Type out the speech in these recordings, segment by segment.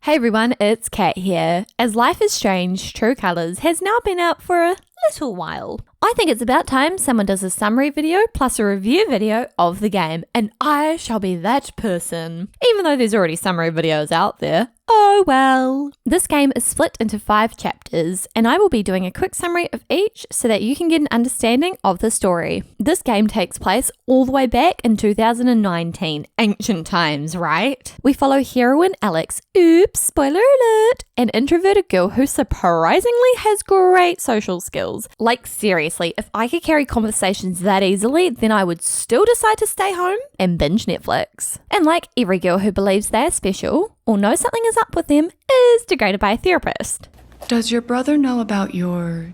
Hey everyone, it's Kat here. As Life is Strange True Colors has now been out for a little while, I think it's about time someone does a summary video plus a review video of the game, and I shall be that person. Even though there's already summary videos out there. Oh well. This game is split into 5 chapters, and I will be doing a quick summary of each so that you can get an understanding of the story. This game takes place all the way back in 2019, ancient times, right? We follow heroine Alex, oops, spoiler alert, an introverted girl who surprisingly has great social skills. Like seriously, if I could carry conversations that easily, then I would still decide to stay home and binge Netflix. And like every girl who believes they're special, or knows something is up with them, is degraded by a therapist. Does your brother know about your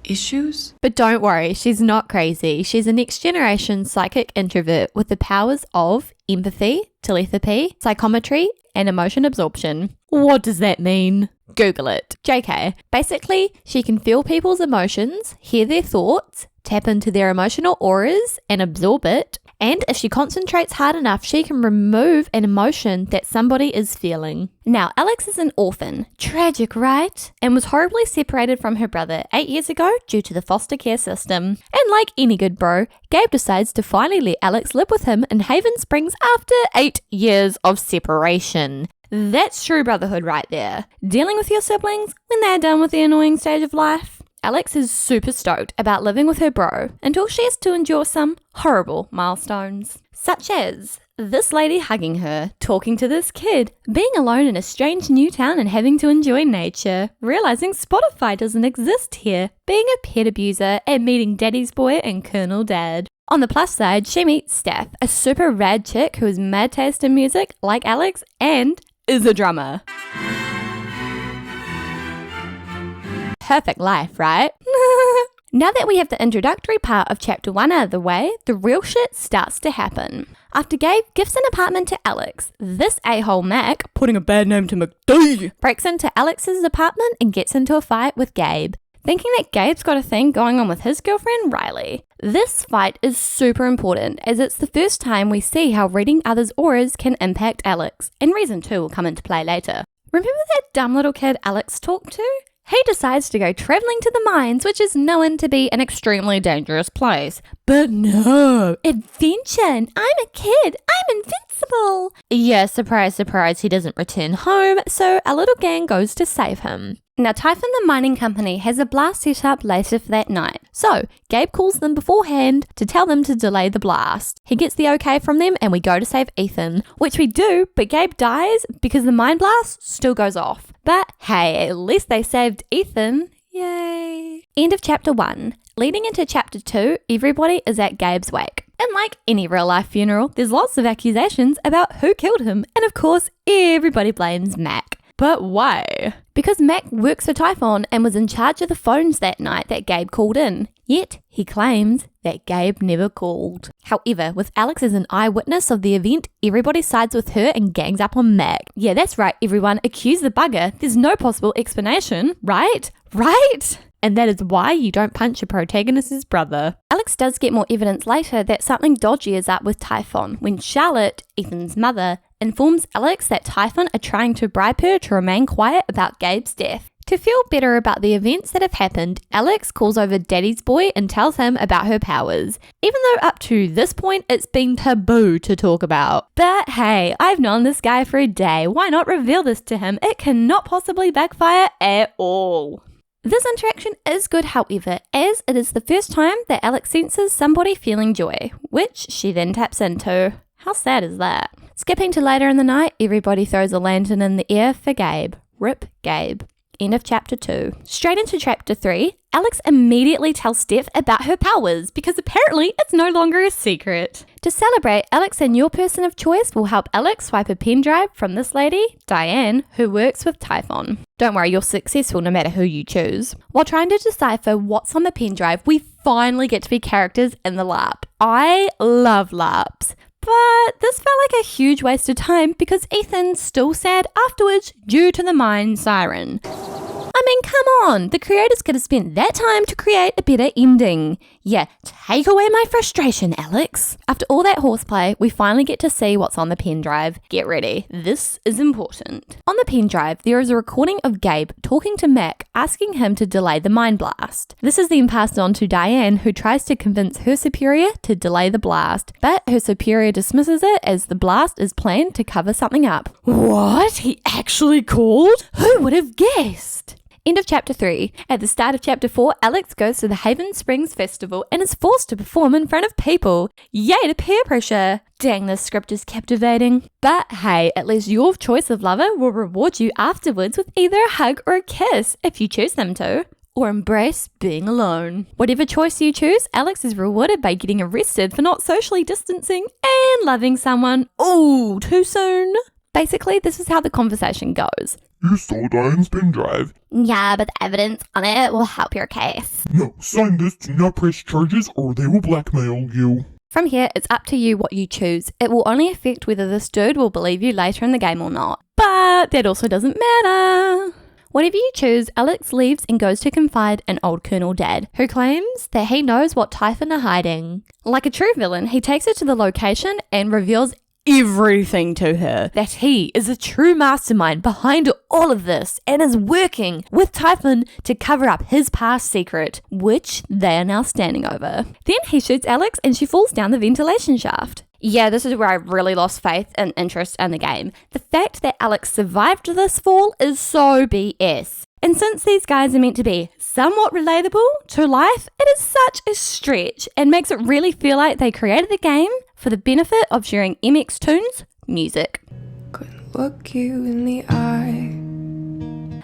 issues? But don't worry, she's not crazy. She's a next generation psychic introvert with the powers of empathy, telepathy, psychometry, and emotion absorption. What does that mean? Google it. JK. Basically, she can feel people's emotions, hear their thoughts, tap into their emotional auras, and absorb it. And if she concentrates hard enough, she can remove an emotion that somebody is feeling. Now, Alex is an orphan. Tragic, right? And was horribly separated from her brother 8 years ago due to the foster care system. And like any good bro, Gabe decides to finally let Alex live with him in Haven Springs after 8 years of separation. That's true brotherhood right there. Dealing with your siblings when they're done with the annoying stage of life. Alex is super stoked about living with her bro until she has to endure some horrible milestones, such as this lady hugging her, talking to this kid, being alone in a strange new town and having to enjoy nature, realizing Spotify doesn't exist here, being a pet abuser, and meeting Daddy's Boy and Colonel Dad. On the plus side, she meets Steph, a super rad chick who has mad taste in music like Alex and is a drummer. Perfect life, right? Now that we have the introductory part of chapter 1 out of the way, the real shit starts to happen. After Gabe gifts an apartment to Alex, this a-hole Mac, putting a bad name to McD, breaks into Alex's apartment and gets into a fight with Gabe, thinking that Gabe's got a thing going on with his girlfriend, Riley. This fight is super important as it's the first time we see how reading others' auras can impact Alex, and reason 2 will come into play later. Remember that dumb little kid Alex talked to? He decides to go traveling to the mines, which is known to be an extremely dangerous place. But no, adventure, and I'm a kid, I'm invincible. Yeah, surprise, surprise, he doesn't return home, so a little gang goes to save him. Now, Typhon the mining company has a blast set up later for that night, so Gabe calls them beforehand to tell them to delay the blast. He gets the okay from them and we go to save Ethan, which we do, but Gabe dies because the mine blast still goes off. But hey, at least they saved Ethan. Yay. End of chapter 1. Leading into chapter 2, everybody is at Gabe's wake. And like any real life funeral, there's lots of accusations about who killed him, and of course, everybody blames Mac. But why? Because Mac works for Typhon and was in charge of the phones that night that Gabe called in. Yet, he claims that Gabe never called. However, with Alex as an eyewitness of the event, everybody sides with her and gangs up on Mac. Yeah, that's right, everyone. Accuse the bugger. There's no possible explanation, right? Right? And that is why you don't punch your protagonist's brother. Alex does get more evidence later that something dodgy is up with Typhon when Charlotte, Ethan's mother, informs Alex that Typhon are trying to bribe her to remain quiet about Gabe's death. To feel better about the events that have happened, Alex calls over Daddy's Boy and tells him about her powers, even though up to this point it's been taboo to talk about. But hey, I've known this guy for a day, why not reveal this to him? It cannot possibly backfire at all. This interaction is good, however, as it is the first time that Alex senses somebody feeling joy, which she then taps into. How sad is that? Skipping to later in the night, everybody throws a lantern in the air for Gabe. Rip Gabe. End of chapter 2. Straight into chapter 3, Alex immediately tells Steph about her powers because apparently it's no longer a secret. To celebrate, Alex and your person of choice will help Alex swipe a pen drive from this lady, Diane, who works with Typhon. Don't worry, you're successful no matter who you choose. While trying to decipher what's on the pen drive, we finally get to be characters in the LARP. I love LARPs. But this felt like a huge waste of time because Ethan's still sad afterwards due to the mine siren. I mean, come on, the creators could have spent that time to create a better ending. Yeah, take away my frustration, Alex. After all that horseplay, we finally get to see what's on the pen drive. Get ready. This is important. On the pen drive, there is a recording of Gabe talking to Mac, asking him to delay the mine blast. This is then passed on to Diane, who tries to convince her superior to delay the blast, but her superior dismisses it as the blast is planned to cover something up. What? He actually called? Who would have guessed? End of chapter 3. At the start of chapter 4, Alex goes to the Haven Springs Festival and is forced to perform in front of people. Yay to peer pressure. Dang, this script is captivating. But hey, at least your choice of lover will reward you afterwards with either a hug or a kiss if you choose them to. Or embrace being alone. Whatever choice you choose, Alex is rewarded by getting arrested for not socially distancing and loving someone. Ooh, too soon. Basically, this is how the conversation goes. You stole Diane's pen drive. Yeah, but the evidence on it will help your case. No, sign this, do not press charges or they will blackmail you. From here, it's up to you what you choose. It will only affect whether this dude will believe you later in the game or not. But that also doesn't matter. Whatever you choose, Alex leaves and goes to confide in old Colonel Dad, who claims that he knows what Typhon are hiding. Like a true villain, he takes her to the location and reveals everything to her, that he is a true mastermind behind all of this and is working with Typhon to cover up his past secret, which they are now standing over. Then he shoots Alex and she falls down the ventilation shaft. Yeah, this is where I really lost faith and interest in the game. The fact that Alex survived this fall is so BS. And since these guys are meant to be somewhat relatable to life, it is such a stretch and makes it really feel like they created the game for the benefit of sharing MX Toon's music. Couldn't look you in the eye.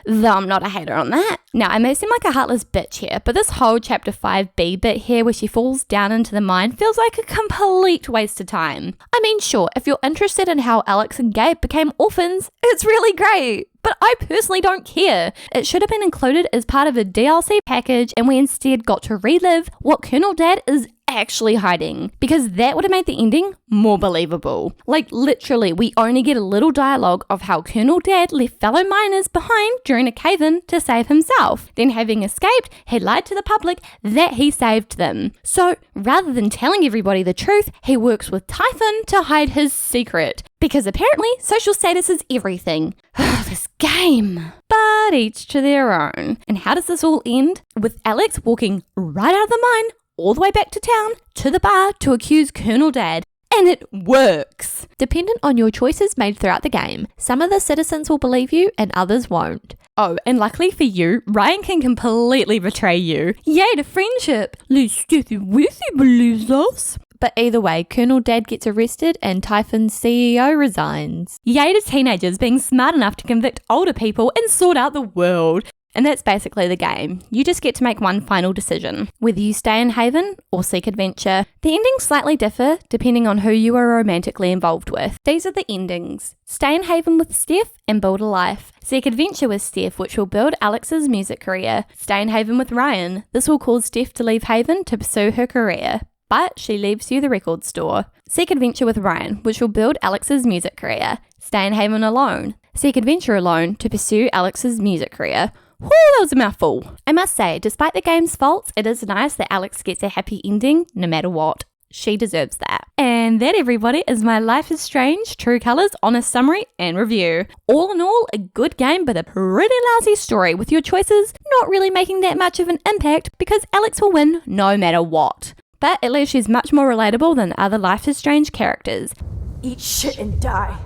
Though I'm not a hater on that. Now, I may seem like a heartless bitch here, but this whole chapter 5B bit here where she falls down into the mine feels like a complete waste of time. I mean, sure, if you're interested in how Alex and Gabe became orphans, it's really great. But I personally don't care. It should have been included as part of a DLC package and we instead got to relive what Colonel Dad is actually hiding, because that would have made the ending more believable. Like literally, we only get a little dialogue of how Colonel Dad left fellow miners behind during a cave-in to save himself. Then having escaped, he lied to the public that he saved them. So rather than telling everybody the truth, he works with Typhon to hide his secret. Because apparently, social status is everything. This game. But each to their own. And how does this all end? With Alex walking right out of the mine, all the way back to town, to the bar to accuse Colonel Dad. And it works. Dependent on your choices made throughout the game, some of the citizens will believe you and others won't. Oh, and luckily for you, Ryan can completely betray you. Yay to friendship. At least Steffi Withy believes us. But either way, Colonel Dad gets arrested and Typhon's CEO resigns. Yay to teenagers being smart enough to convict older people and sort out the world. And that's basically the game. You just get to make one final decision, whether you stay in Haven or seek adventure. The endings slightly differ depending on who you are romantically involved with. These are the endings. Stay in Haven with Steph and build a life. Seek adventure with Steph, which will build Alex's music career. Stay in Haven with Ryan. This will cause Steph to leave Haven to pursue her career, but she leaves you the record store. Seek adventure with Ryan, which will build Alex's music career. Stay in Haven alone. Seek adventure alone to pursue Alex's music career. Whew, that was a mouthful. I must say, despite the game's faults, it is nice that Alex gets a happy ending no matter what. She deserves that. And that, everybody, is my Life is Strange True Colors honest summary and review. All in all, a good game, but a pretty lousy story, with your choices not really making that much of an impact because Alex will win no matter what. But at least she's much more relatable than other Life is Strange characters. Eat shit and die.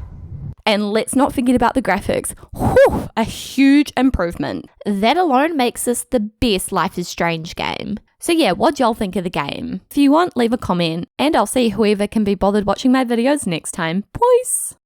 And let's not forget about the graphics. Whew, a huge improvement. That alone makes this the best Life is Strange game. So yeah, what y'all think of the game? If you want, leave a comment, and I'll see whoever can be bothered watching my videos next time. Peace!